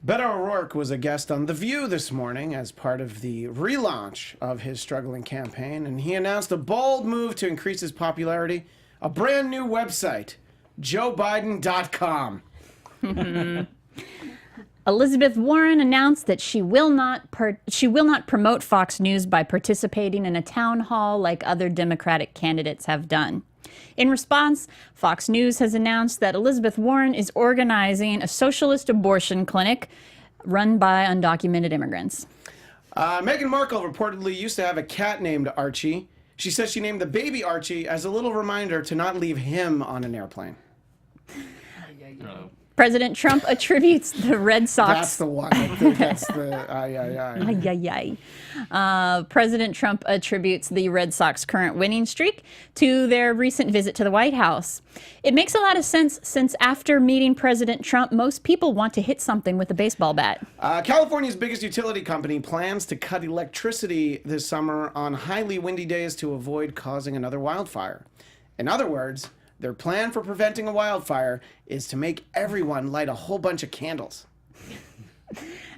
Beto O'Rourke was a guest on The View this morning as part of the relaunch of his struggling campaign, and he announced a bold move to increase his popularity, a brand new website, JoeBiden.com. Elizabeth Warren announced that she will not promote Fox News by participating in a town hall like other Democratic candidates have done. In response, Fox News has announced that Elizabeth Warren is organizing a socialist abortion clinic run by undocumented immigrants. Meghan Markle reportedly used to have a cat named Archie. She says she named the baby Archie as a little reminder to not leave him on an airplane. President Trump attributes the Red Sox. That's the one. I think that's the President Trump attributes the Red Sox current winning streak to their recent visit to the White House. It makes a lot of sense since after meeting President Trump, most people want to hit something with a baseball bat. California's biggest utility company plans to cut electricity this summer on highly windy days to avoid causing another wildfire. In other words, their plan for preventing a wildfire is to make everyone light a whole bunch of candles.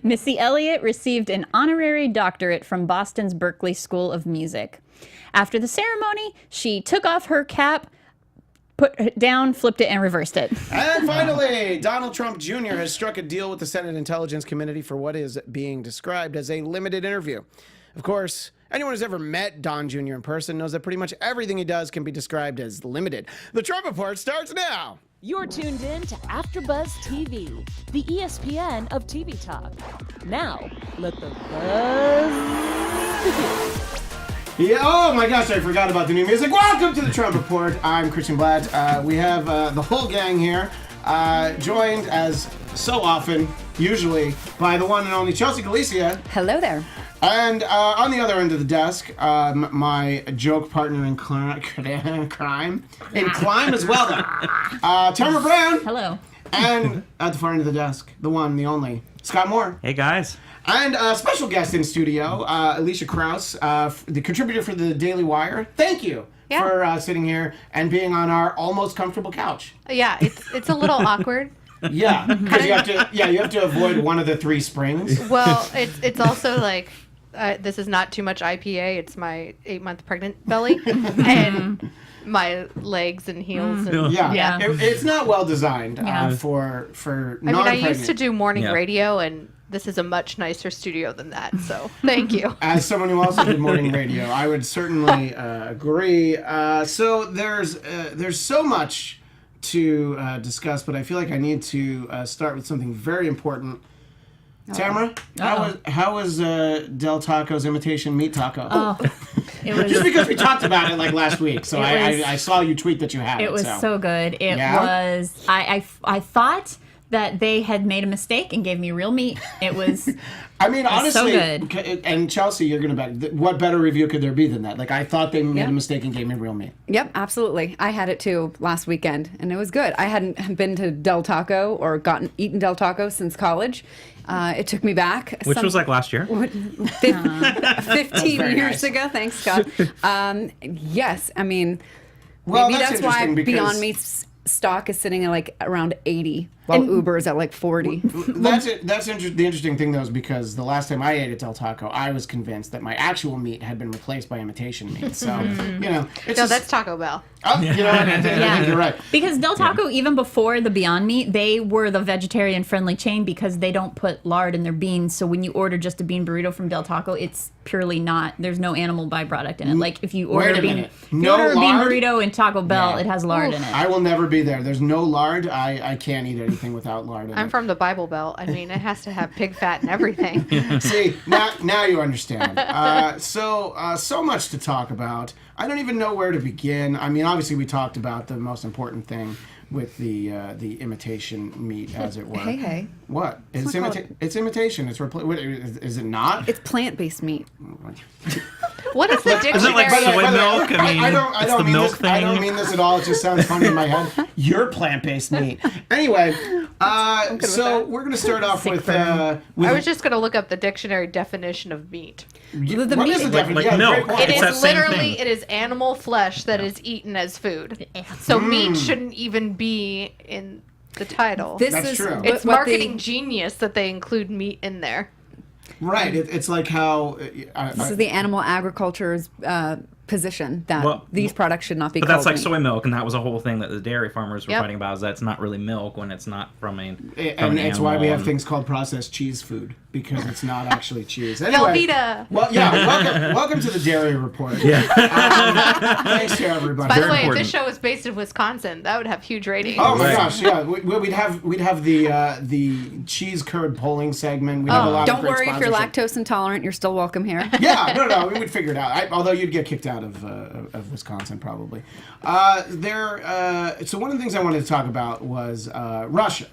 Missy Elliott received an honorary doctorate from Boston's Berklee School of Music. After the ceremony, she took off her cap, put it down, flipped it, and reversed it. And finally, Donald Trump Jr. has struck a deal with the Senate Intelligence Committee for what is being described as a limited interview. Of course, anyone who's ever met Don Jr. in person knows that pretty much everything he does can be described as limited. The Trump Report starts now. You're tuned in to AfterBuzz TV, the ESPN of TV talk. Now, let the buzz begin. Yeah, oh my gosh, I forgot about the new music. Welcome to the Trump Report. I'm Christian Bladt. We have the whole gang here, joined as so often, usually, by the one and only Chelsea Galicia. Hello there. And on the other end of the desk, my joke partner in crime, as well, though, Tamara Brown. Hello. And at the far end of the desk, the one, the only, Scott Moore. Hey, guys. And a special guest in studio, Alicia Krause, the contributor for the Daily Wire. Thank you for sitting here and being on our almost comfortable couch. Yeah, it's a little awkward. Yeah, because you have to avoid one of the three springs. Well, it's also like this is not too much IPA. It's my 8-month pregnant belly and my legs and heels. And, yeah. It's not well designed for non-pregnant. I used to do morning radio, and this is a much nicer studio than that. So thank you. As someone who also did morning radio, I would certainly agree. So there's so much to discuss, but I feel like I need to start with something very important. Tamara, how was Del Taco's imitation meat taco? It was just because we talked about it like last week, so I saw you tweet that you had it. It was so good. It was. I thought that they had made a mistake and gave me real meat. It was. I mean, honestly, so good. And Chelsea, you're gonna bet. What better review could there be than that? Like, I thought they made a mistake and gave me real meat. Yep, absolutely. I had it too last weekend, and it was good. I hadn't been to Del Taco or eaten Del Taco since college. It took me back. Which was like last year? 15 years ago. Thanks, Scott. Yes, I mean, maybe that's why Beyond Meat's stock is sitting at like around 80, while Uber's at like 40. That's the interesting thing, though, is because the last time I ate at Del Taco, I was convinced that my actual meat had been replaced by imitation meat. So, that's Taco Bell. Oh, you know what? I think you're right. Because Del Taco, even before the Beyond Meat, they were the vegetarian-friendly chain because they don't put lard in their beans. So when you order just a bean burrito from Del Taco, it's purely not. There's no animal byproduct in it. Like if you order a bean burrito in Taco Bell, it has lard in it. I will never be there. There's no lard. I can't eat anything without lard in it. I'm from the Bible Belt. I mean, it has to have pig fat and everything. See, now you understand. So much to talk about. I don't even know where to begin. I mean, obviously, we talked about the most important thing with the imitation meat, as it were. Hey. What? It's imitation. It's is it not? It's plant-based meat. What is the dictionary? Is it like soy milk? I mean, I don't mean milk this. thing. I don't mean this at all. It just sounds funny in my head. You're plant-based meat. Anyway, so we're going to start off with. I was just going to look up the dictionary definition of meat. What is the definition? Like milk. It It's that is same literally thing. it is animal flesh that is eaten as food. So meat shouldn't even be in. the title. That's true. It's marketing genius that they include meat in there. Right. It's like how... this is the animal agriculture's position that these products should not be called But that's like meat. soy milk, and that was a whole thing that the dairy farmers were fighting about, is that it's not really milk when it's not from an it's why we have things called processed cheese food, because it's not actually cheese. Anyway, Velveeta. Well, yeah, welcome to the Dairy Report. Yeah. Thanks to everybody. By the way, important. if this show was based in Wisconsin, that would have huge ratings. Oh my gosh, yeah, we'd have the cheese curd polling segment. We'd have a lot Don't of great worry if you're sponsorship. lactose intolerant, you're still welcome here. Yeah, no, we would figure it out. Although you'd get kicked out of Wisconsin probably. So one of the things I wanted to talk about was Russia.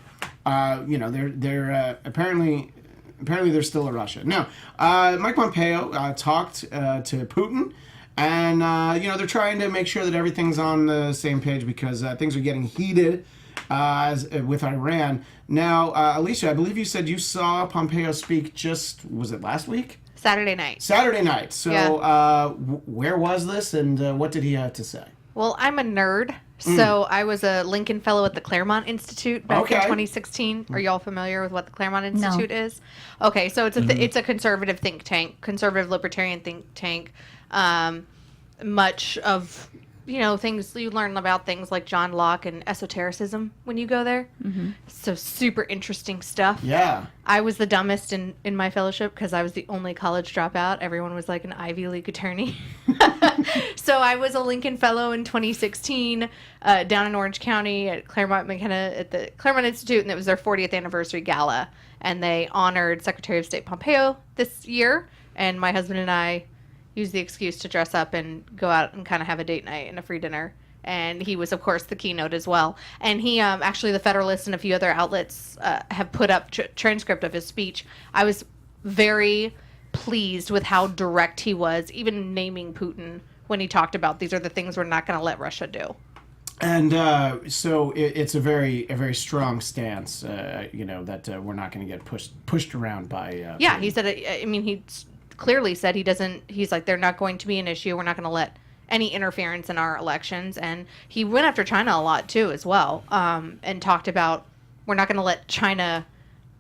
They're apparently there's still a Russia. Now, Mike Pompeo talked to Putin, and they're trying to make sure that everything's on the same page, because things are getting heated with Iran. Now, Alicia, I believe you said you saw Pompeo speak was it last week? Saturday night. So, where was this, and what did he have to say? Well, I'm a nerd, so I was a Lincoln Fellow at the Claremont Institute back in 2016. Are y'all familiar with what the Claremont Institute is? Okay, so it's a conservative think tank, conservative libertarian think tank. Much of things you learn about, things like John Locke and esotericism when you go there. Mm-hmm. So super interesting stuff. Yeah. I was the dumbest in my fellowship because I was the only college dropout. Everyone was like an Ivy League attorney. So I was a Lincoln Fellow in 2016 down in Orange County at Claremont McKenna at the Claremont Institute, and it was their 40th anniversary gala. And they honored Secretary of State Pompeo this year, and my husband and I used the excuse to dress up and go out and kind of have a date night and a free dinner. And he was, of course, the keynote as well. And he, actually, the Federalist and a few other outlets have put up transcript of his speech. I was very pleased with how direct he was, even naming Putin when he talked about these are the things we're not going to let Russia do. And so it's a very strong stance, that we're not going to get pushed around by. Yeah, he said. He clearly said he's like, they're not going to be an issue. We're not going to let any interference in our elections. And he went after China a lot too, as well, and talked about we're not going to let China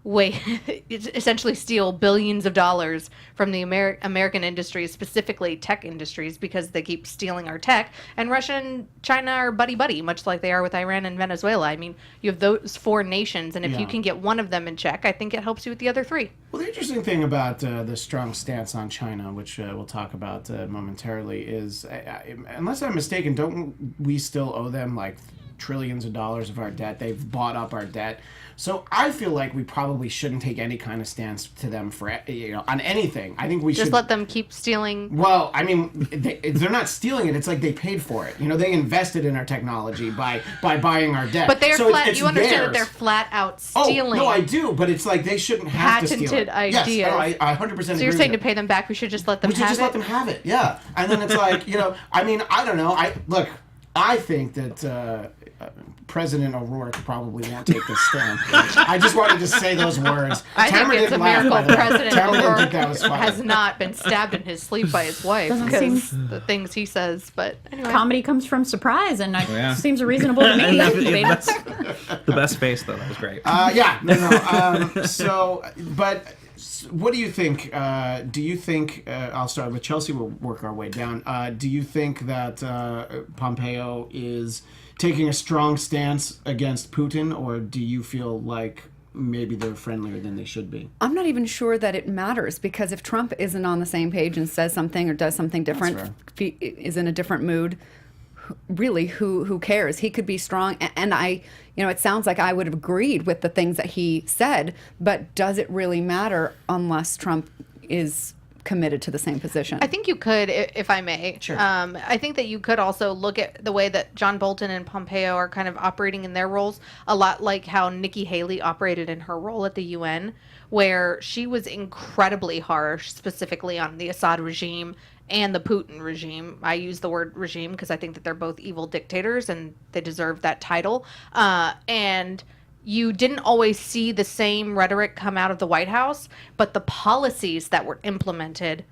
essentially steal billions of dollars from the American industries, specifically tech industries, because they keep stealing our tech. And Russia and China are buddy-buddy, much like they are with Iran and Venezuela. I mean, you have those four nations, and if you can get one of them in check, I think it helps you with the other three. Well, the interesting thing about the strong stance on China, which we'll talk about momentarily, is, unless I'm mistaken, don't we still owe them like trillions of dollars of our debt? They've bought up our debt. So I feel like we probably shouldn't take any kind of stance to them for on anything. I think we just should let them keep stealing. Well, I mean, they're not stealing it. It's like they paid for it. They invested in our technology by buying our debt. But they're so flat. it's You understand theirs. that they're flat out stealing. Oh no, I do. But it's like they shouldn't have to steal it. Patented ideas. Yes, I 100% agree. So you're saying to pay them back, we should just let them have it? We should just let them have it. Yeah, and then it's like I mean, I don't know. I think that. President O'Rourke probably won't take this stand. I just wanted to say those words. I think it's a miracle President O'Rourke has has not been stabbed in his sleep by his wife because the things he says. But anyway. Comedy comes from surprise, and it seems reasonable to me. That's the best face, though. That was great. But what do you think? Do you think, I'll start with Chelsea, we'll work our way down. Do you think that Pompeo is taking a strong stance against Putin, or do you feel like maybe they're friendlier than they should be? I'm not even sure that it matters, because if Trump isn't on the same page and says something or does something different, is in a different mood, really, who cares? He could be strong, and it sounds like I would have agreed with the things that he said, but does it really matter unless Trump is committed to the same position? I think you could, if I may. Sure. I think that you could also look at the way that John Bolton and Pompeo are kind of operating in their roles, a lot like how Nikki Haley operated in her role at the UN, where she was incredibly harsh, specifically on the Assad regime and the Putin regime. I use the word regime because I think that they're both evil dictators and they deserve that title. And you didn't always see the same rhetoric come out of the White House, but the policies that were implemented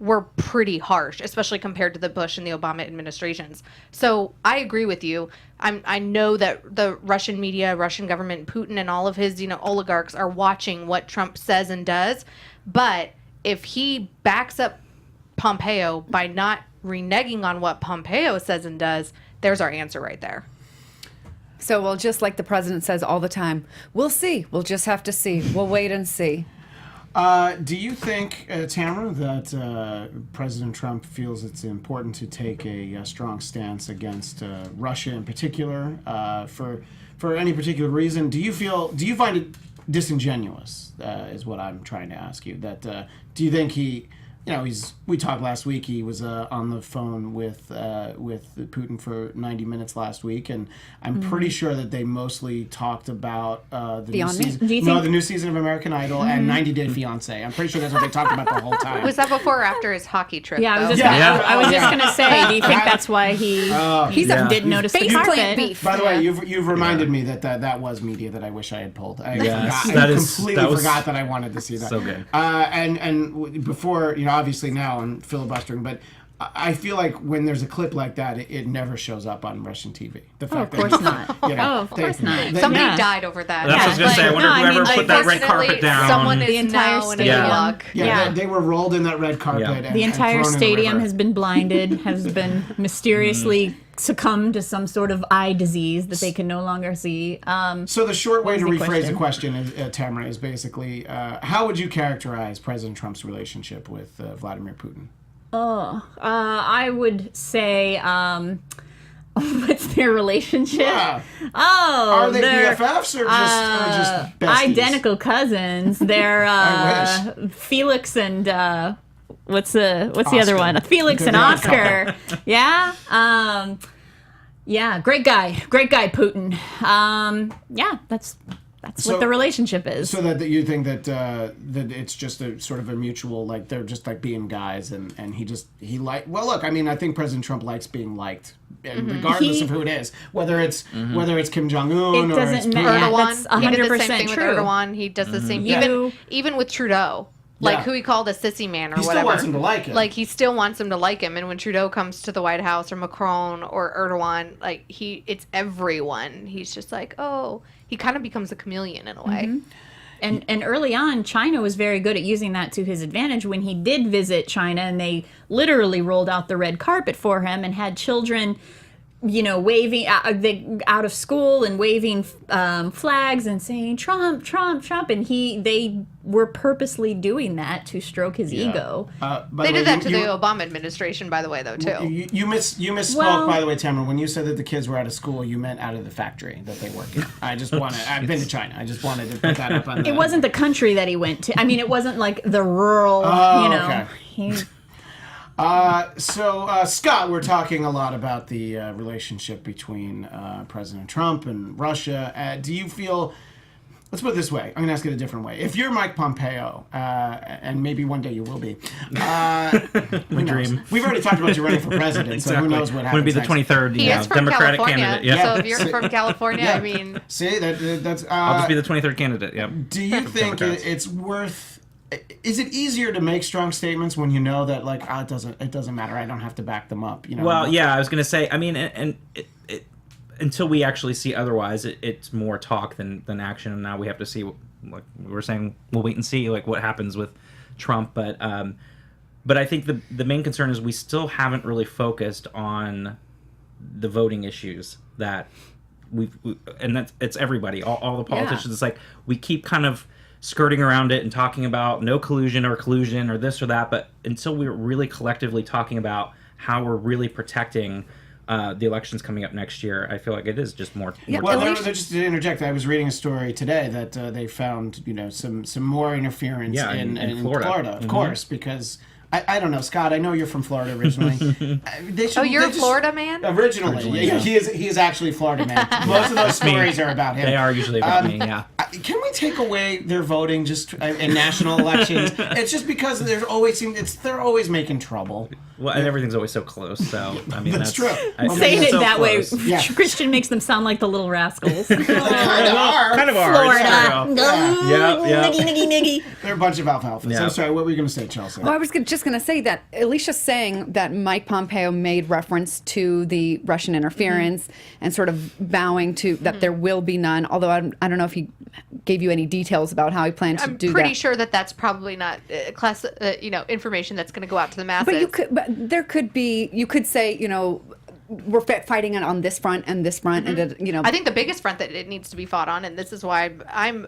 were pretty harsh, especially compared to the Bush and the Obama administrations. So I agree with you. I know that the Russian media, Russian government, Putin, and all of his oligarchs are watching what Trump says and does. But if he backs up Pompeo by not reneging on what Pompeo says and does, there's our answer right there. So, well, just like the president says all the time, we'll see. We'll just have to see. We'll wait and see. Do you think, Tamara, that President Trump feels it's important to take a strong stance against Russia in particular for any particular reason? Do you find it disingenuous? Is what I'm trying to ask you. That do you think he? We talked last week. He was on the phone with Putin for 90 minutes last week, and I'm pretty sure that they mostly talked about the new season. The new season of American Idol and 90 Day Fiancé. I'm pretty sure that's what they talked about the whole time. Was that before or after his hockey trip? Yeah, I was just going to say, do you think that's why he didn't notice the carpet? Beef. By the way, you've reminded me that was media that I wish I had pulled. I completely forgot that I wanted to see that. So good. And before, obviously now I'm filibustering, but I feel like when there's a clip like that, it never shows up on Russian TV. The fact of course not. Of course not. Somebody died over that. That's what I was going to say. I wonder whoever put that red carpet down. Someone is the entire now in stadium. a gulag. Yeah. They were rolled in that red carpet. And, the entire thrown stadium in the has been blinded, has been mysteriously succumbed to some sort of eye disease that they can no longer see. So the short way to the rephrase the question, Tamara, is basically, how would you characterize President Trump's relationship with Vladimir Putin? I would say, what's their relationship? Yeah. Oh, Are they they're BFFs or just besties? identical cousins. They're I Felix and what's the Oscar. other one? Felix and Oscar. Yeah. Great guy, Putin. That's what the relationship is. So that you think that it's just a sort of a mutual, like they're just like being guys, and look, I mean, I think President Trump likes being liked, regardless of who it is, whether it's Kim Jong Un or it's matter. Erdogan. That's He did the 100% same thing true. with Erdogan. He does the same, even with Trudeau. Like who he called a sissy man or he whatever. Still wants him to like him. Like he still wants him to like him. And when Trudeau comes to the White House or Macron or Erdogan, like it's everyone. He's just like, oh, he kind of becomes a chameleon in a way. And early on, China was very good at using that to his advantage when he did visit China, and they literally rolled out the red carpet for him and had children, waving out of school and waving flags and saying Trump, Trump, Trump, and they were purposely doing that to stroke his ego. They did that to the Obama administration, by the way, though, too. You misspoke, by the way, Tamara. When you said that the kids were out of school, you meant out of the factory that they work in. I've been to China. I just wanted to put that up on. It wasn't the country that he went to. I mean, it wasn't like the rural. Okay. So, Scott, we're talking a lot about the relationship between President Trump and Russia. Do you feel... Let's put it this way. I'm going to ask it a different way. If you're Mike Pompeo, and maybe one day you will be, who knows? We've already talked about you running for president, so who knows what happens Would be the 23rd He is from Democratic California, candidate. Yeah. so if you're from California, I mean... See, that's... I'll just be the 23rd candidate, yeah. Do you think it's worth... Is it easier to make strong statements when you know that, like, it doesn't matter, I don't have to back them up? Well, yeah, I was going to say, I mean, and until we actually see otherwise, it's more talk than action. And now we have to see, like we were saying, we'll wait and see like what happens with Trump. But I think the main concern is we still haven't really focused on the voting issues that it's everybody, all the politicians. Yeah. It's like we keep kind of skirting around it and talking about no collusion or this or that. But until we're really collectively talking about how we're really protecting the elections coming up next year, I feel like it is just more. Well, just to interject, I was reading a story today that they found some more interference in Florida, of course, because I don't know, Scott. I know you're from Florida originally. You're a Florida man? Originally, yeah. He is actually a Florida man. Most of those stories are about him. They are usually about me. Yeah. Can we take away their voting just in national elections? It's just because they're always making trouble. Well, and everything's always so close. So I mean, that's true. Saying it that close. way, yeah. Christian makes them sound like the Little Rascals. They kind of are. Florida. Yeah. Niggy. They're a bunch of alfalfas. Yeah. I'm sorry. What were you going to say, Chelsea? Well, I was just just going to say that Alicia's saying that Mike Pompeo made reference to the Russian interference and sort of vowing to that there will be none. Although I don't know if he gave you any details about how he planned to do that. I'm pretty sure that that's probably not information that's going to go out to the masses. But there could be. You could say, we're fighting it on this front and this front, and I think the biggest front that it needs to be fought on, and this is why I'm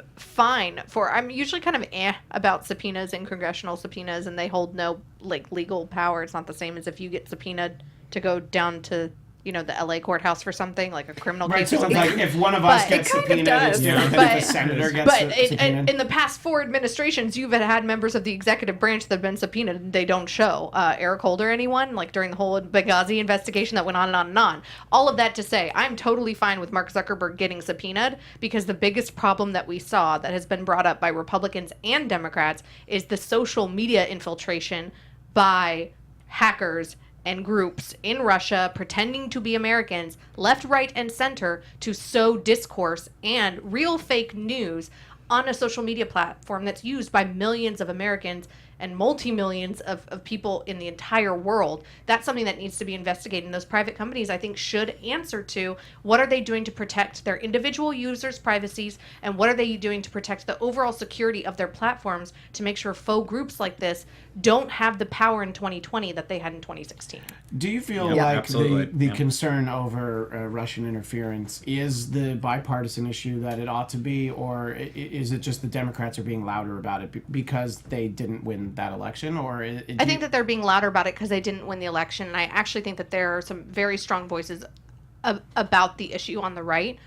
usually kind of about subpoenas and congressional subpoenas, and they hold no legal power. It's not the same as if you get subpoenaed to go down to the LA courthouse for something like a criminal case so or something. like if one of us gets subpoenaed, it's different than if a senator gets subpoenaed. In the past 4 administrations, you've had members of the executive branch that have been subpoenaed and they don't show. Eric Holder, anyone? Like during the whole Benghazi investigation that went on and on and on. All of that to say, I'm totally fine with Mark Zuckerberg getting subpoenaed because the biggest problem that we saw that has been brought up by Republicans and Democrats is the social media infiltration by hackers and groups in Russia pretending to be Americans, left, right, and center, to sow discourse and real fake news on a social media platform that's used by millions of Americans and multi-millions of people in the entire world. That's something that needs to be investigated. And those private companies, I think, should answer to what are they doing to protect their individual users' privacies, and what are they doing to protect the overall security of their platforms to make sure faux groups like this don't have the power in 2020 that they had in 2016. Do you feel Yeah, like the yeah. concern over Russian interference is the bipartisan issue that it ought to be, or is it just the Democrats are being louder about it because they didn't win that election? Or I think that they're being louder about it because they didn't win the election, and I actually think that there are some very strong voices about the issue on the right.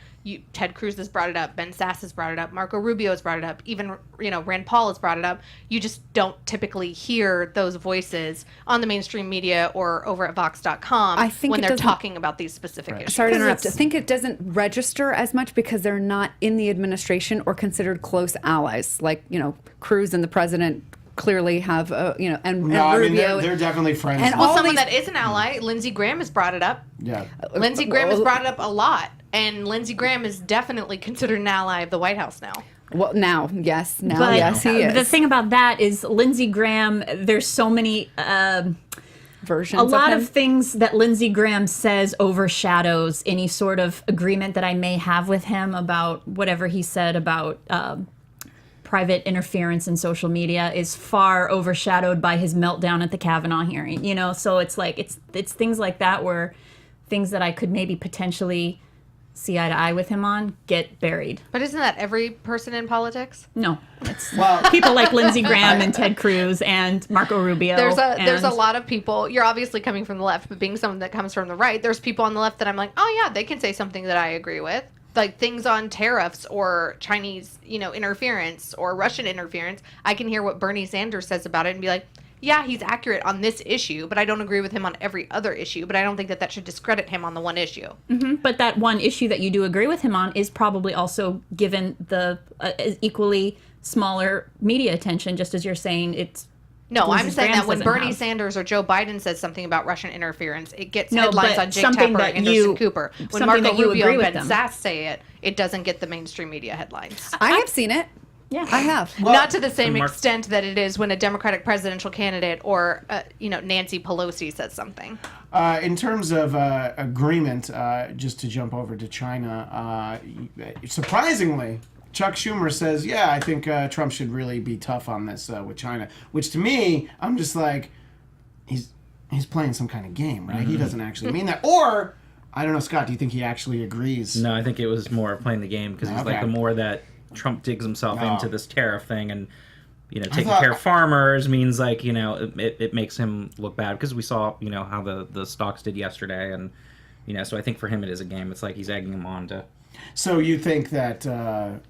Ted Cruz has brought it up, Ben Sass has brought it up, Marco Rubio has brought it up, even Rand Paul has brought it up. You just don't typically hear those voices on the mainstream media or over at Vox.com when they're talking about these specific issues. Sorry to interrupt. I think it doesn't register as much because they're not in the administration or considered close allies. Like, Cruz and the president clearly have, and Rubio. I mean, they're definitely friends. And Well, all someone these- that is an ally, Lindsey Graham has brought it up. Yeah. Lindsey Graham has brought it up a lot. And Lindsey Graham is definitely considered an ally of the White House now. Well, now, yes. Now, But yes, he is. the thing about that is Lindsey Graham, there's so many versions a lot him. of things that Lindsey Graham says overshadows any sort of agreement that I may have with him about whatever he said about private interference in social media is far overshadowed by his meltdown at the Kavanaugh hearing. So it's like it's things like that where things that I could maybe potentially see eye to eye with him on get buried. But isn't that every person in politics? No, it's Well, people like Lindsey Graham and Ted Cruz and Marco Rubio. There's a lot of people. You're obviously coming from the left, but being someone that comes from the right, there's people on the left that I'm like, oh yeah, they can say something that I agree with. Like things on tariffs or Chinese, interference or Russian interference. I can hear what Bernie Sanders says about it and be like, yeah, he's accurate on this issue, but I don't agree with him on every other issue. But I don't think that should discredit him on the one issue. Mm-hmm. But that one issue that you do agree with him on is probably also given the equally smaller media attention, just as you're saying it's. No, I'm Lindsey saying Graham that when doesn't Bernie have. Sanders or Joe Biden says something about Russian interference, it gets No, headlines but on Jake something Tapper that and Anderson you- Cooper. When something Marco that you Rubio agree and with Ben them. Sass say it, it doesn't get the mainstream media headlines. I have seen it. Yeah, I have. Not to the same Mark- extent that it is when a Democratic presidential candidate or, Nancy Pelosi says something. In terms of agreement, just to jump over to China, surprisingly, Chuck Schumer says, yeah, I think Trump should really be tough on this with China, which to me, I'm just like, he's playing some kind of game, right? He doesn't actually mean that. Or, I don't know, Scott, do you think he actually agrees? No, I think it was more playing the game because he's like, Okay. the more that Trump digs himself into this tariff thing and, taking thought- care of farmers means like, it makes him look bad because we saw, how the stocks did yesterday. And, so I think for him it is a game. It's like he's egging him on to. So you think that,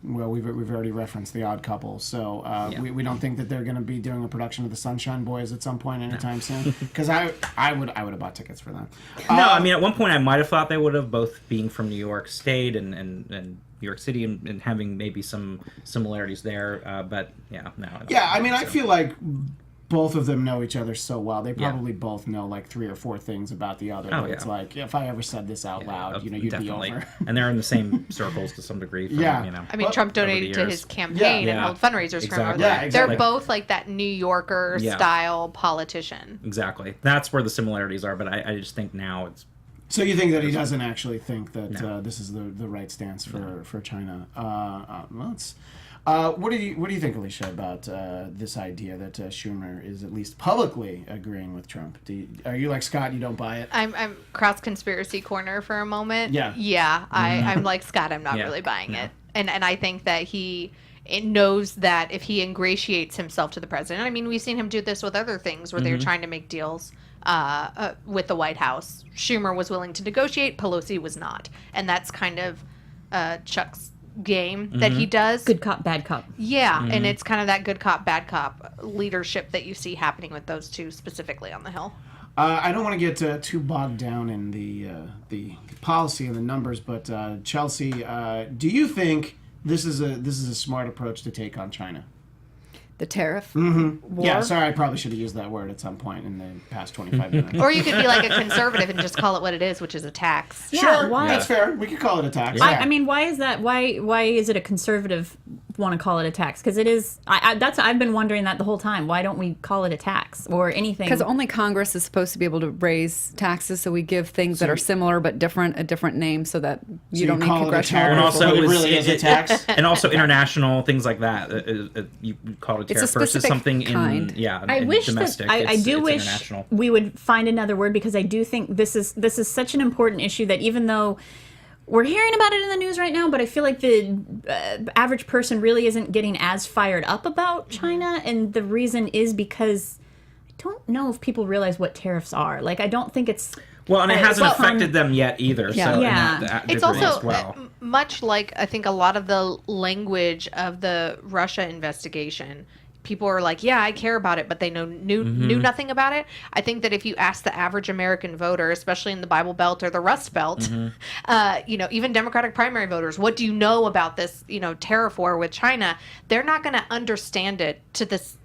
we've already referenced The Odd Couple, so Yeah. we don't think that they're going to be doing a production of The Sunshine Boys at some point anytime soon? Because I would have bought tickets for them. No, I mean, at one point I might have thought they would have, both being from New York State and New York City and having maybe some similarities there. But, yeah, no. I don't Yeah, I think mean, I so. feel like both of them know each other so well. They probably both know like 3 or 4 things about the other. Oh, It's yeah. like, if I ever said this out loud, you'd definitely. be over. And they're in the same circles to some degree. From, Yeah. You know, I mean, Trump donated to years. his campaign and Yeah. held fundraisers for him. Exactly. Yeah, exactly. They're both like that New Yorker Yeah. style politician. Exactly. That's where the similarities are. But I just think now it's So you think that he doesn't actually think that this is the right stance for China? Well, it's. What do you think, Alicia, about this idea that Schumer is at least publicly agreeing with Trump? Are you like Scott? You don't buy it? I'm cross conspiracy corner for a moment. Yeah. Yeah. I'm like Scott. I'm not Yeah. really buying it. And I think that it knows that if he ingratiates himself to the president, I mean, we've seen him do this with other things where they're trying to make deals with the White House. Schumer was willing to negotiate. Pelosi was not. And that's kind of Chuck's game that he does. Good cop, bad cop. Yeah, and it's kind of that good cop, bad cop leadership that you see happening with those two specifically on the Hill. I don't want to get too bogged down in the policy and the numbers, but Chelsea, do you think this is a smart approach to take on China? The tariff war. Yeah, sorry, I probably should have used that word at some point in the past 25 minutes. Or you could be like a conservative and just call it what it is, which is a tax. Yeah, Sure, why? that's fair. We could call it a tax. I mean, why is that? Why is it a conservative want to call it a tax? Because it is. I've been wondering that the whole time. Why don't we call it a tax or anything? Because only Congress is supposed to be able to raise taxes, so we give things that are similar but different a different name, so that you don't need call it a congressional tariff, approval. but it was- really is a tax. and also international things like that. You call it a It's a tariff versus specific something kind. I in wish domestic. that I do it's wish international. we would find another word, because I do think this is such an important issue that even though we're hearing about it in the news right now, but I feel like the average person really isn't getting as fired up about China, and the reason is because I don't know if people realize what tariffs are. Like, I don't think it's Well, and it hasn't well, affected them yet either. Yeah. So Yeah. in that It's degree also as well. much like I think a lot of the language of the Russia investigation. People are like, yeah, I care about it, but they knew nothing about it. I think that if you ask the average American voter, especially in the Bible Belt or the Rust Belt, even Democratic primary voters, what do you know about this, tariff war with China? They're not going to understand it to this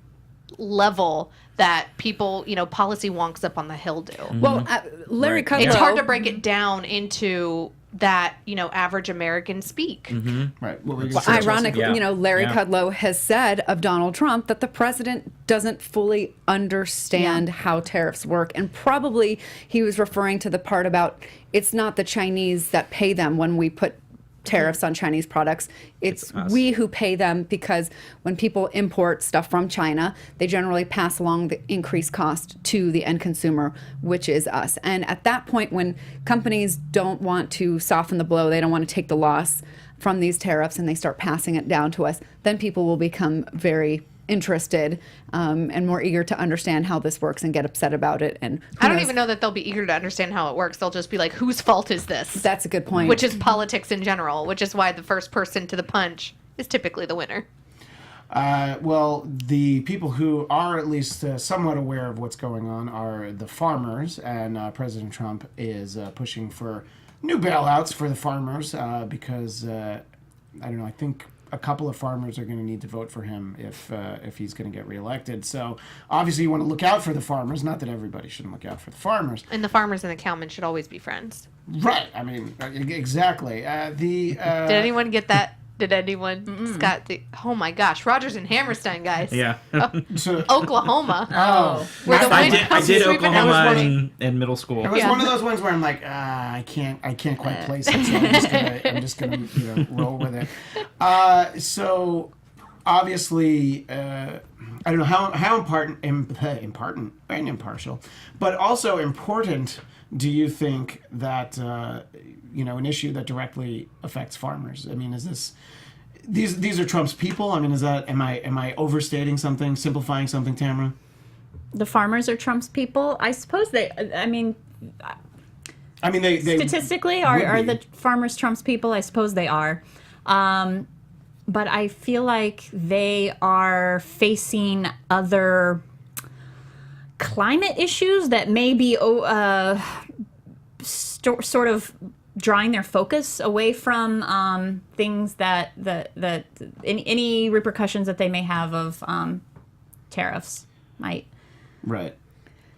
level that people, policy wonks up on the Hill do. Well, Larry Right. Kudlow. It's hard to break it down into that, average American speak. Right. What were you gonna say, Chelsea? Ironically, Yeah. Larry Yeah. Kudlow has said of Donald Trump that the president doesn't fully understand how tariffs work. And probably he was referring to the part about it's not the Chinese that pay them when we put tariffs on Chinese products. It's us. we who pay them, because when people import stuff from China, they generally pass along the increased cost to the end consumer, which is us. And at that point, when companies don't want to soften the blow, they don't want to take the loss from these tariffs, and they start passing it down to us, then people will become very interested and more eager to understand how this works and get upset about it. And I don't even know that they'll be eager to understand how it works. They'll just be like, whose fault is this? That's a good point. Which is politics in general, which is why the first person to the punch is typically the winner. Well, the people who are at least somewhat aware of what's going on are the farmers, and President Trump is pushing for new bailouts for the farmers because, I don't know, I think a couple of farmers are going to need to vote for him if he's going to get reelected. So obviously you want to look out for the farmers. Not that everybody shouldn't look out for the farmers. And the farmers and the cowmen should always be friends. Right. I mean, exactly. Did anyone get that? Did anyone? Scott, oh my gosh. Rogers and Hammerstein, guys. Yeah. So, Oklahoma. oh, Where the I wind did comes sweeping Oklahoma over. in middle school. it was Yeah. one of those ones where I'm like, I can't quite place it, so I'm just gonna roll with it. So obviously, I don't know how important and impartial, but also important. Do you think that an issue that directly affects farmers? I mean, is this these are Trump's people? I mean, is that am I overstating something, simplifying something, Tamara? the farmers are Trump's people. I suppose they. I mean, they statistically, would are be. the farmers Trump's people? I suppose they are. But I feel like they are facing other climate issues that may be sort of drawing their focus away from things that any repercussions that they may have of tariffs. might. Right.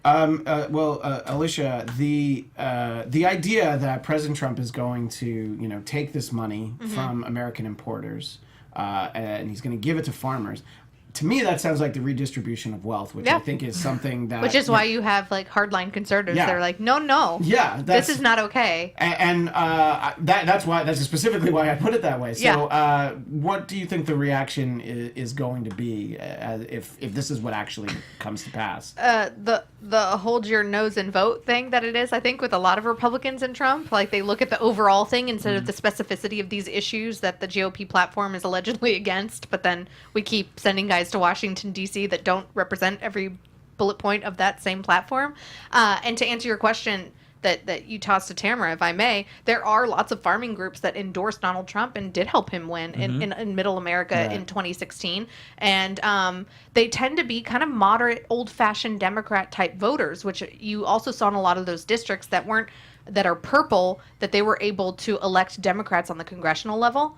Alicia, the idea that President Trump is going to, take this money from American importers and he's going to give it to farmers. To me, that sounds like the redistribution of wealth, which I think is something that... Which is why you have, like, hardline conservatives that are like, no. Yeah. This is not okay. And that's specifically why I put it that way. So what do you think the reaction is going to be if this is what actually comes to pass? The hold your nose and vote thing that it is, I think, with a lot of Republicans and Trump. Like, they look at the overall thing instead of the specificity of these issues that the GOP platform is allegedly against, but then we keep sending guys to Washington, D.C. that don't represent every bullet point of that same platform. And to answer your question that you tossed to Tamara, if I may, there are lots of farming groups that endorsed Donald Trump and did help him win in Middle America in 2016. And they tend to be kind of moderate, old-fashioned Democrat type voters, which you also saw in a lot of those districts that are purple, that they were able to elect Democrats on the congressional level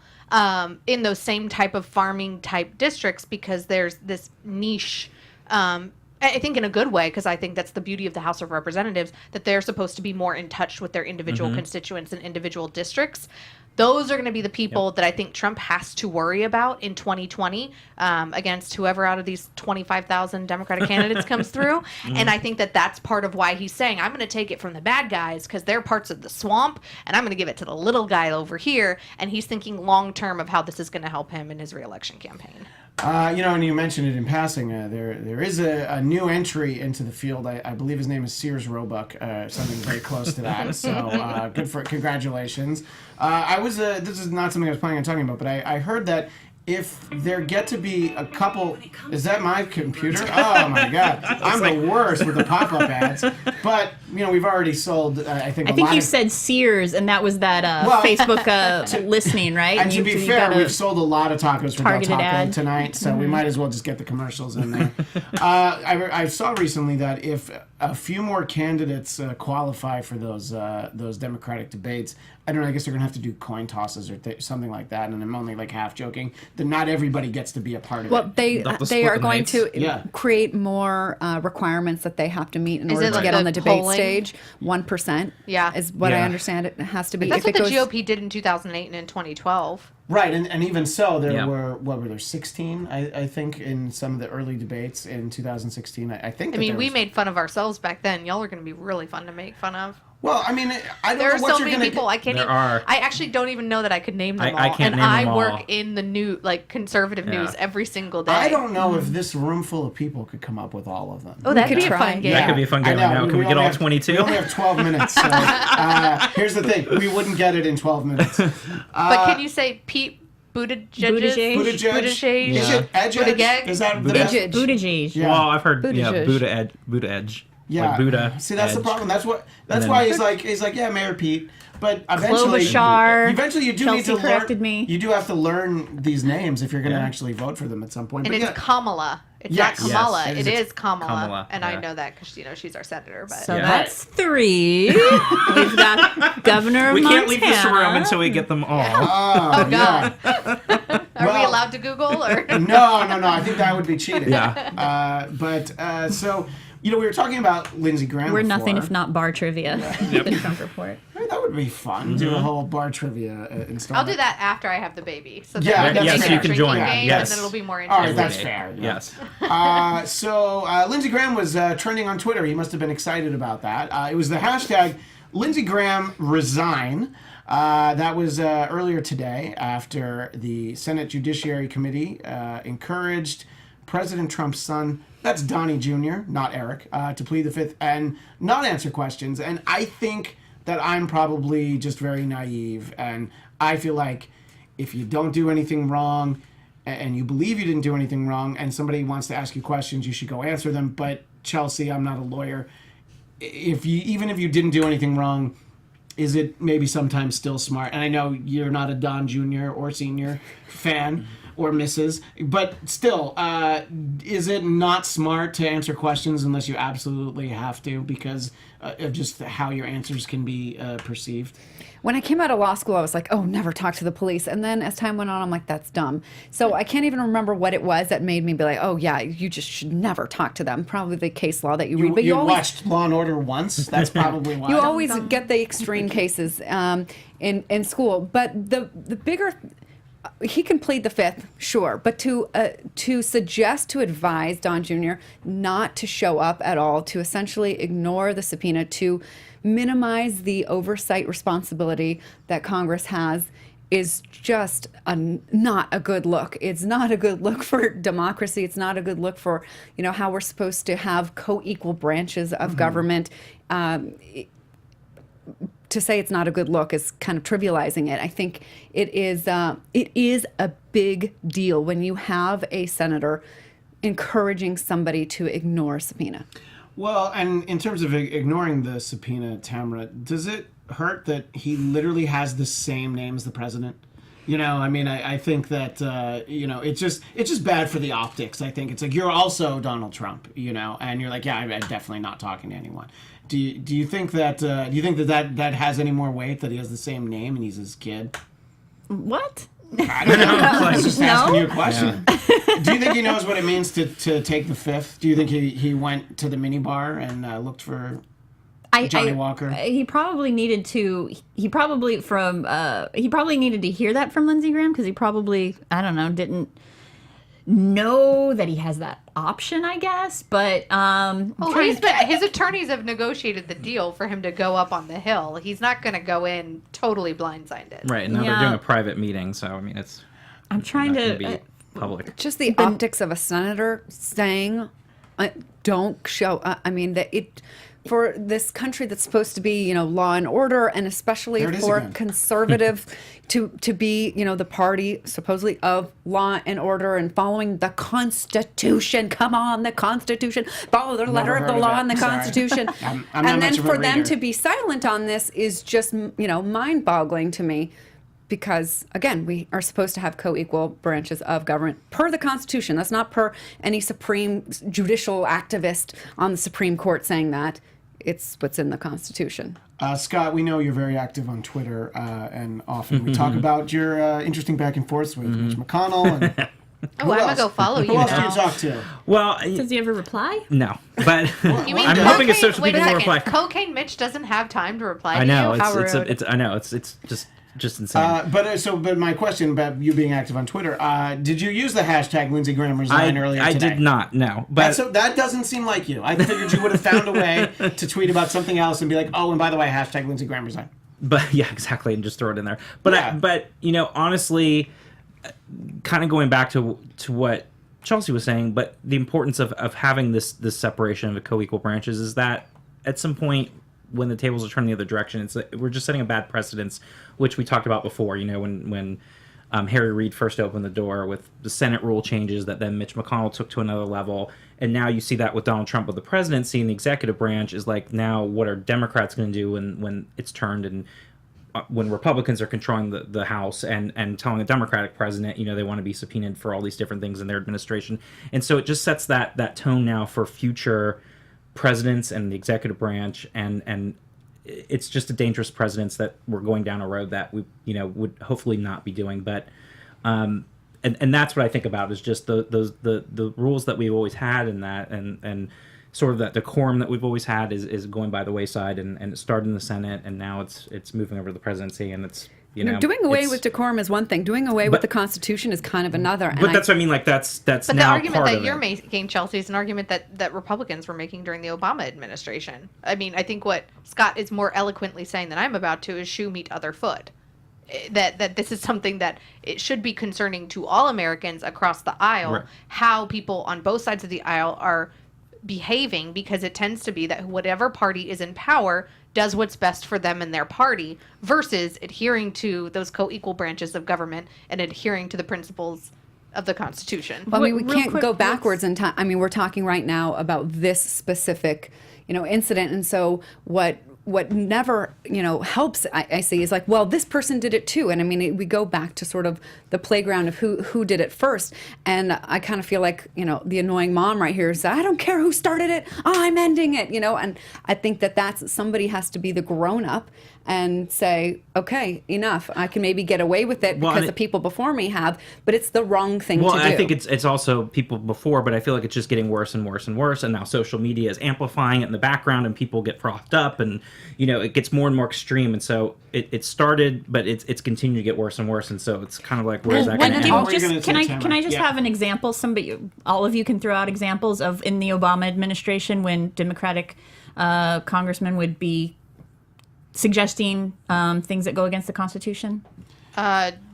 in those same type of farming type districts, because there's this niche, I think in a good way, because I think that's the beauty of the House of Representatives, that they're supposed to be more in touch with their individual constituents and individual districts. Those are going to be the people that I think Trump has to worry about in 2020 against whoever out of these 25,000 Democratic candidates comes through. And I think that that's part of why he's saying, I'm going to take it from the bad guys because they're parts of the swamp, and I'm going to give it to the little guy over here. And he's thinking long term of how this is going to help him in his reelection campaign. And you mentioned it in passing. There is a new entry into the field. I believe his name is Sears Roebuck, something very close to that. So congratulations. This is not something I was planning on talking about, but I heard that if there get to be a couple... Is that my computer? Oh, my God. I'm the worst with the pop-up ads. But, we've already sold, I think you said Sears, and that was that Facebook listening, right? And to be fair, we've sold a lot of tacos for Del Taco ad tonight, so we might as well just get the commercials in there. I saw recently that if a few more candidates qualify for those Democratic debates, I don't know, I guess they're going to have to do coin tosses or something like that, and I'm only like half joking, that not everybody gets to be a part of it. Well, they are going to create more requirements that they have to meet in order to get on the debate stage. 1% is what I understand it has to be. That's what the GOP did in 2008 and in 2012. Right, and even so, there were there 16, I think, in some of the early debates in 2016. I think. We made fun of ourselves back then. Y'all are going to be really fun to make fun of. Well, I don't there know are what so you're many gonna people. I can't. I actually don't even know that I could name them all. I can't name them all. work in the new, conservative news every single day. I don't know if this room full of people could come up with all of them. Oh, that could be a fun game. That could be a fun game right now. Can we get all 22? We only have 12 minutes. So here's the thing: we wouldn't get it in 12 minutes. But can you say Pete Buttigieg? Buttigieg. Is it Edge? Is that the best? Buttigieg. Yeah. Well, I've heard Buttigieg. Buddha-edge. Yeah. Like Buddha. See, that's edge. the problem. That's why he's like, yeah, Mayor Pete. But eventually, you do Chelsea need to corrected learn. me. You do have to learn these names if you're going to actually vote for them at some point. And but it's Kamala. It's not Kamala. Yes. It is Kamala. Kamala, and I know that because she's our senator. But So that's 3. We've got Governor of We Montana. can't leave this room until we get them all. oh God, yeah. are we allowed to Google or? No. I think that would be cheating. Yeah. So. We were talking about Lindsey Graham. We're before. nothing if not bar trivia. The Trump report. That would be fun. Do a whole bar trivia installment. I'll do that after I have the baby. So yes, you can join. Game, Yes. And then it'll be more All interesting. right, that's fair. Yes. So Lindsey Graham was trending on Twitter. He must have been excited about that. It was the hashtag Lindsey Graham resign. That was earlier today after the Senate Judiciary Committee encouraged President Trump's son, that's Donnie Jr., not Eric, to plead the fifth and not answer questions. And I think that I'm probably just very naive. And I feel like if you don't do anything wrong and you believe you didn't do anything wrong and somebody wants to ask you questions, you should go answer them. But Chelsea, I'm not a lawyer. Even if you didn't do anything wrong, is it maybe sometimes still smart? And I know you're not a Don Jr. or Senior fan, or Mrs. But still, is it not smart to answer questions unless you absolutely have to because of just how your answers can be perceived? When I came out of law school, I was like, oh, never talk to the police. And then as time went on, I'm like, that's dumb. So I can't even remember what it was that made me be like, oh, yeah, you just should never talk to them. Probably the case law that you read. But you always watched Law and Order once? That's probably why. You always get the extreme cases in school. But the bigger... He can plead the fifth, sure, but to suggest, to advise Don Jr. not to show up at all, to essentially ignore the subpoena, to minimize the oversight responsibility that Congress has is just not a good look. It's not a good look for democracy. It's not a good look for, how we're supposed to have co-equal branches of government. To say it's not a good look is kind of trivializing it. I think it is a big deal when you have a senator encouraging somebody to ignore a subpoena. Well, and in terms of ignoring the subpoena, Tamara, does it hurt that he literally has the same name as the president? I think that, it's just bad for the optics. I think it's like, you're also Donald Trump, and you're like, yeah, I'm definitely not talking to anyone. Do you think that that has any more weight that he has the same name and he's his kid? What? I don't know. I was just asking you a question. Yeah. Do you think he knows what it means to take the fifth? Do you think he went to the minibar and looked for Johnny Walker? He probably needed to. He probably needed to hear that from Lindsey Graham because he probably, I don't know, didn't know that he has that option, I guess. But his attorneys have negotiated the deal for him to go up on the Hill. He's not going to go in totally blindsided. Right. Now they're doing a private meeting, so I mean, I'm trying to be public. Just the optics of a senator saying, "Don't show." For this country that's supposed to be, law and order, and especially for conservative to be, the party supposedly of law and order and following the Constitution. Come on, the Constitution. Follow the letter of the law and the Constitution. I'm and then for them to be silent on this is just, mind-boggling to me. Because, again, we are supposed to have co-equal branches of government per the Constitution. That's not per any supreme judicial activist on the Supreme Court saying that. It's what's in the Constitution. Scott, we know you're very active on Twitter, and often we talk about your interesting back and forths with Mitch McConnell. And I'm going to go follow you Who else now. do you talk to? Well, does he ever reply? no, but You mean I'm hoping his social wait a media will second. reply. Cocaine Mitch doesn't have time to reply I to know you? How rude. it's just insane. But my question about you being active on Twitter, did you use the hashtag Lindsey Graham resign earlier today? I did not, no. But that doesn't seem like you. I figured you would have found a way to tweet about something else and be like, oh, and by the way, hashtag Lindsey Graham resign. But yeah, exactly, and just throw it in there. But Yeah. Honestly, kind of going back to what Chelsea was saying, but the importance of having this separation of the co-equal branches is that at some point when the tables are turned the other direction, we're just setting a bad precedence, which we talked about before. When Harry Reid first opened the door with the Senate rule changes that then Mitch McConnell took to another level, and now you see that with Donald Trump with the presidency and the executive branch is like, now what are Democrats going to do when it's turned and when Republicans are controlling the House and telling a Democratic president, they want to be subpoenaed for all these different things in their administration. And so it just sets that tone now for future presidents and the executive branch, and it's just a dangerous precedence that we're going down a road that we would hopefully not be doing. But and that's what I think about is just the rules that we've always had, and sort of that decorum that we've always had is going by the wayside, and it started in the Senate, and now it's moving over to the presidency, and it's doing away with decorum is one thing. Doing away with the Constitution is kind of another. But that's what I mean. Like that's But the now argument part that of you're it. making, Chelsea, is an argument that Republicans were making during the Obama administration. I mean, I think what Scott is more eloquently saying than I'm about to is shoe meet other foot. That this is something that it should be concerning to all Americans across the aisle, Right. how people on both sides of the aisle are behaving, because it tends to be that whatever party is in power does what's best for them and their party versus adhering to those co-equal branches of government and adhering to the principles of the Constitution. Well, we Real can't quick, go backwards in time. We're talking right now about this specific, incident, and so what what never, helps, I see, is like, well, this person did it too. And I mean, we go back to sort of the playground of who did it first. And I kind of feel like, the annoying mom right here is, I don't care who started it, I'm ending it, and I think that's somebody has to be the grown up and say, okay, enough. I can maybe get away with it because the people before me have, but it's the wrong thing to do. Well, I think it's also people before, but I feel like it's just getting worse and worse and worse. And now social media is amplifying it in the background, and people get frothed up, and it gets more and more extreme. And so it started, but it's continued to get worse and worse. And so it's kind of like, where's that going to end? Can I just have an example? All of you can throw out examples of in the Obama administration when Democratic congressmen would be suggesting things that go against the Constitution?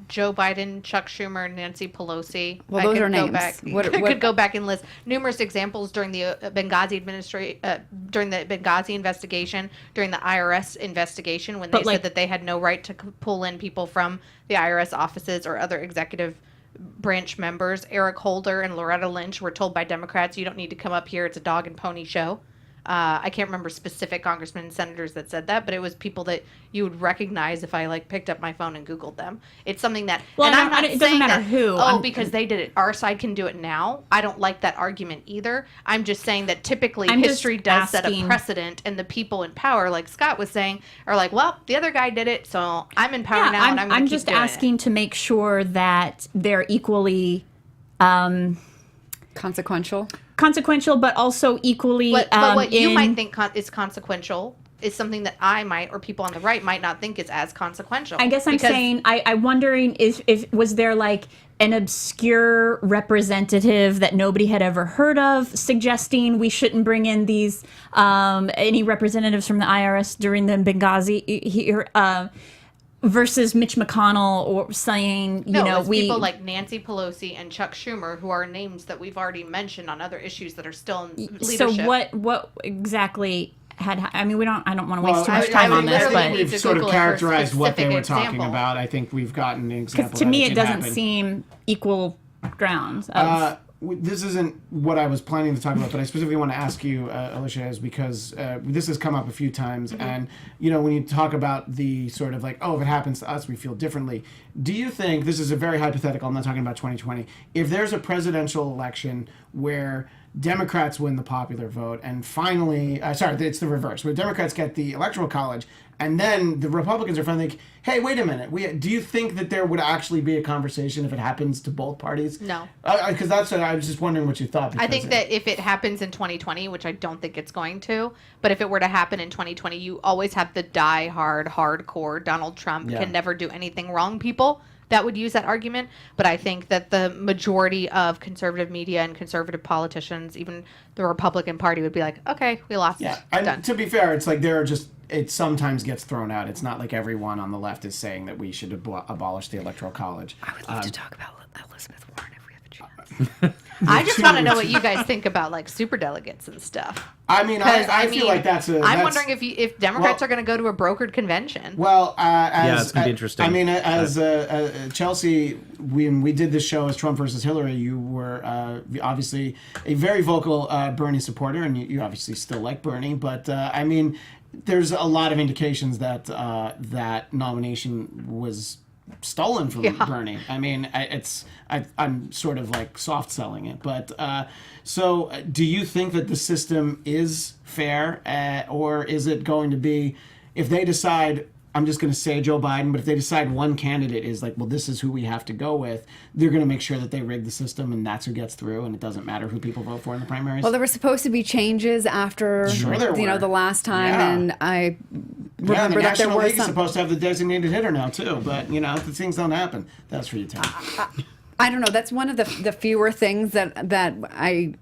Joe Biden, Chuck Schumer, Nancy Pelosi. Well, those are names. I could go back and list numerous examples during the Benghazi during the Benghazi investigation, during the IRS investigation, when they said that they had no right to pull in people from the IRS offices or other executive branch members. Eric Holder and Loretta Lynch were told by Democrats, "You don't need to come up here. It's a dog and pony show." I can't remember specific congressmen and senators that said that, but it was people that you would recognize if I picked up my phone and Googled them. It's something that, and I'm not it doesn't saying matter that, who. because they did it, our side can do it now. I don't like that argument either. I'm just saying that typically I'm history does set a precedent, and the people in power, like Scott was saying, are like, well, the other guy did it, so I'm in power now, and I'm going to keep just asking to make sure that they're equally consequential, but also equally. But what you might think is consequential is something that I might, or people on the right might not think is as consequential. I guess I'm saying, I'm wondering if was there an obscure representative that nobody had ever heard of suggesting we shouldn't bring in these any representatives from the IRS during the Benghazi here. Versus Mitch McConnell or saying, people like Nancy Pelosi and Chuck Schumer, who are names that we've already mentioned on other issues that are still in leadership. So what exactly had? I mean, I don't want to waste too much time on this, but we've sort of characterized what they were talking about. I think we've gotten an example. To me, it doesn't seem equal grounds. This isn't what I was planning to talk about, but I specifically want to ask you, Alicia, is because this has come up a few times, and when you talk about the sort of if it happens to us, we feel differently. Do you think, this is a very hypothetical, I'm not talking about 2020, if there's a presidential election where Democrats win the popular vote, and finally, it's the reverse, where Democrats get the Electoral College, and then the Republicans are finally like, hey, wait a minute. Do you think that there would actually be a conversation if it happens to both parties? No. Because that's what I was just wondering what you thought. I think that if it happens in 2020, which I don't think it's going to, but if it were to happen in 2020, you always have the die-hard, hardcore Donald Trump can never do anything wrong people that would use that argument. But I think that the majority of conservative media and conservative politicians, even the Republican Party, would be like, okay, we lost. Yeah, and to be fair, it's there are just, it sometimes gets thrown out. It's not like everyone on the left is saying that we should abolish the Electoral College. I would love to talk about Elizabeth Warren if we have a chance. I just want to know what you guys think about superdelegates and stuff. I mean, I feel like I'm wondering if Democrats are going to go to a brokered convention. Well, it's going to be interesting. I mean, as Chelsea, when we did this show as Trump versus Hillary, you were obviously a very vocal Bernie supporter, and you obviously still like Bernie. But I mean, there's a lot of indications that that nomination was stolen from Bernie. I mean, I'm sort of soft selling it, but so do you think that the system is fair, or is it going to be, if they decide, I'm just going to say Joe Biden, but if they decide one candidate is well, this is who we have to go with, they're going to make sure that they rig the system and that's who gets through, and it doesn't matter who people vote for in the primaries? Well, there were supposed to be changes after the last time, and I remember the that there National were League is supposed to have the designated hitter now too, but if the things don't happen, that's for you, Tim. I don't know. That's one of the fewer things that I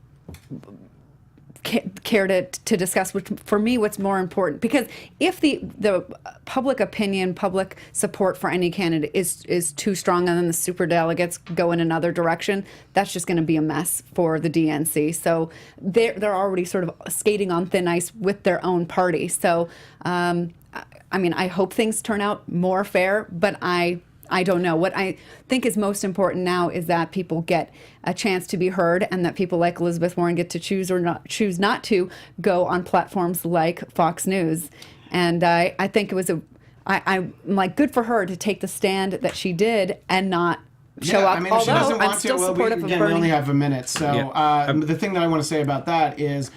care to discuss, which for me, what's more important, because if the public opinion, public support for any candidate is too strong, and then the superdelegates go in another direction, that's just going to be a mess for the DNC. So they're already sort of skating on thin ice with their own party. So I mean, I hope things turn out more fair, but I don't know. What I think is most important now is that people get a chance to be heard, and that people like Elizabeth Warren get to choose not to go on platforms like Fox News. And I think it was I'm like, good for her to take the stand that she did and not show up. I mean, if she Although doesn't want I'm still to, well, supportive of we Bernie. only have a minute. So the thing that I want to say about that is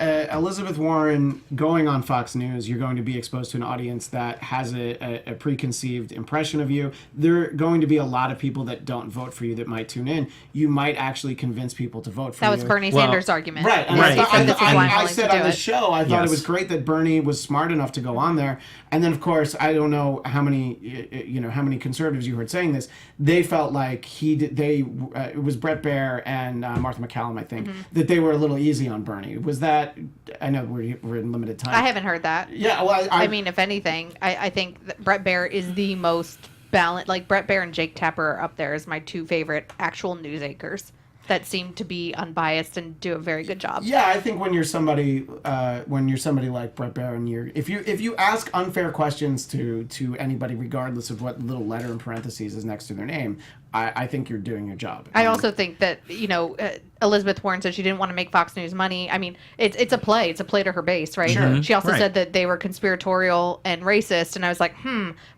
Elizabeth Warren going on Fox News, you're going to be exposed to an audience that has a preconceived impression of you. There are going to be a lot of people that don't vote for you that might tune in. You might actually convince people to vote for you. That was Bernie Sanders' argument. Right. And Right. I said on the it. show, I thought Yes. it was great that Bernie was smart enough to go on there. And then, of course, I don't know how many conservatives you heard saying this. They felt like it was Brett Baer and Martha McCallum, I think, that they were a little easy on Bernie. Was that? I know we're in limited time. I haven't heard that. Yeah, well, I mean, if anything, I think that Brett Baer is the most balanced. Like, Brett Baer and Jake Tapper are up there as my two favorite actual news anchors that seem to be unbiased and do a very good job. Yeah, I think when you're somebody like Brett Baer, and if you ask unfair questions to anybody, regardless of what little letter in parentheses is next to their name, I think you're doing your job. I also think that, Elizabeth Warren said she didn't want to make Fox News money. I mean, it's a play. It's a play to her base, right? Sure. She also Right. said that they were conspiratorial and racist. And I was like,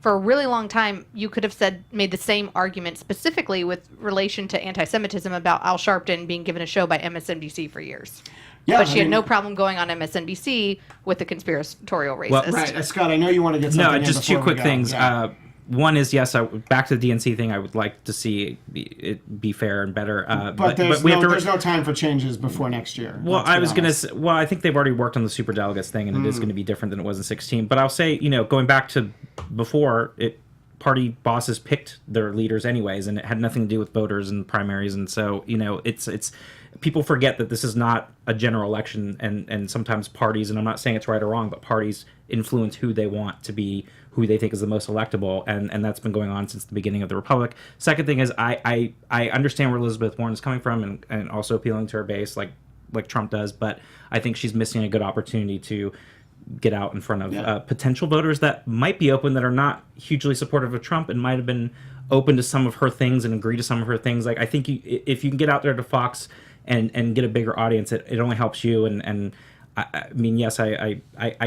for a really long time, you could have made the same argument specifically with relation to anti-Semitism about Al Sharpton being given a show by MSNBC for years. Yeah, But she had no problem going on MSNBC with the conspiratorial racist. Well, Right, Scott. I know you want to get something. No, in just two before we quick go. things. Yeah. One is, yes, back to the DNC thing. I would like to see it be fair and better. But there's we have to there's no time for changes before next year. Well, let's I be was going to honest. say, I think they've already worked on the superdelegates thing, and it is going to be different than it was in 16. But I'll say, going back to before, party bosses picked their leaders anyways, and it had nothing to do with voters and primaries. And so, it's people forget that this is not a general election, and sometimes parties, and I'm not saying it's right or wrong, but parties influence who they want to be, who they think is the most electable, and that's been going on since the beginning of the Republic. Second thing is, I understand where Elizabeth Warren is coming from, and also appealing to her base like Trump does, but I think she's missing a good opportunity to get out in front of potential voters that might be open, that are not hugely supportive of Trump, and might have been open to some of her things and agree to some of her things. Like, I think if you can get out there to Fox and get a bigger audience, it only helps you. And I mean, yes, I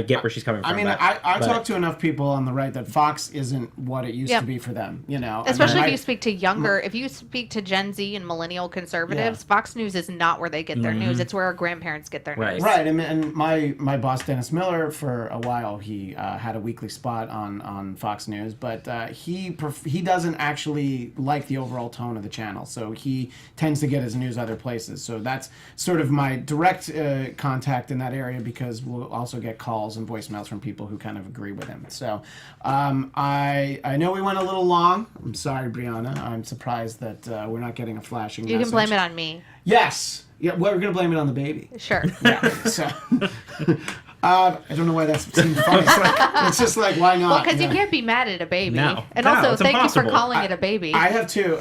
get where she's coming from. I mean, I talk to enough people on the right that Fox isn't what it used to be for them. Especially if you speak to if you speak to Gen Z and millennial conservatives, Fox News is not where they get their news. It's where our grandparents get their news. Right, and my boss Dennis Miller, for a while, he had a weekly spot on Fox News, but he doesn't actually like the overall tone of the channel, so he tends to get his news other places. So that's sort of my direct contact in that area, because we'll also get calls and voicemails from people who kind of agree with him. So I know we went a little long. I'm sorry, Brianna. I'm surprised that we're not getting a flashing You message. can blame it on me. Yes. Yeah, well, we're going to blame it on the baby. Sure. Yeah. So I don't know why that seems funny. It's just like, why not? Well, because you can't be mad at a baby. No. And No, also, it's thank you impossible. for calling it a baby. I have two.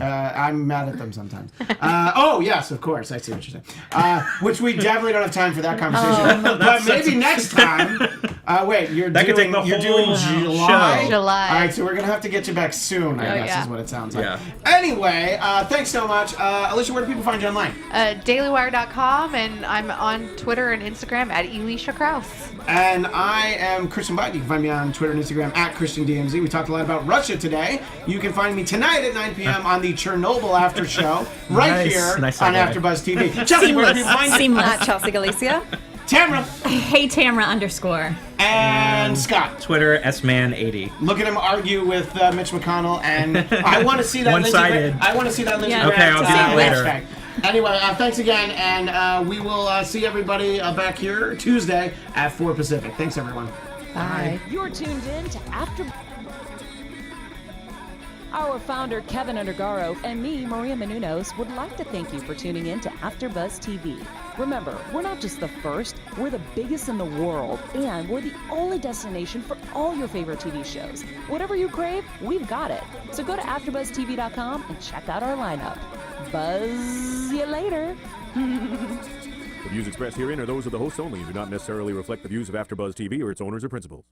I'm mad at them sometimes. Oh, yes, of course. I see what you're saying. Which we definitely don't have time for that conversation. But maybe next time. Wait, you're That could take doing the you're whole doing July. show. July. All right, so we're gonna have to get you back soon. I guess yeah. is what it sounds like. Yeah. Anyway, thanks so much, Alicia. Where do people find you online? DailyWire.com, and I'm on Twitter and Instagram at Elisha Krause. And I am Christian Bladt. You can find me on Twitter and Instagram at ChristianDMZ. We talked a lot about Russia today. You can find me tonight at 9 p.m. on the Chernobyl After Show, right here Nice on segue. AfterBuzz TV. Chelsea, where do people find you? Seamless. Chelsea Galicia. Tamara Hey Tamra _ and Scott. Twitter, sman80. Look at him argue with Mitch McConnell, and I want to see that. One-sided. I want to see that. Lindsey Yeah. Okay, Graham I'll do that later. hashtag. Anyway, thanks again, and we will see everybody back here Tuesday at 4 Pacific. Thanks, everyone. Bye. You're tuned in to After. Our founder, Kevin Undergaro, and me, Maria Menounos, would like to thank you for tuning in to AfterBuzz TV. Remember, we're not just the first, we're the biggest in the world, and we're the only destination for all your favorite TV shows. Whatever you crave, we've got it. So go to AfterBuzzTV.com and check out our lineup. Buzz you later. The views expressed herein are those of the hosts only and do not necessarily reflect the views of AfterBuzz TV or its owners or principals.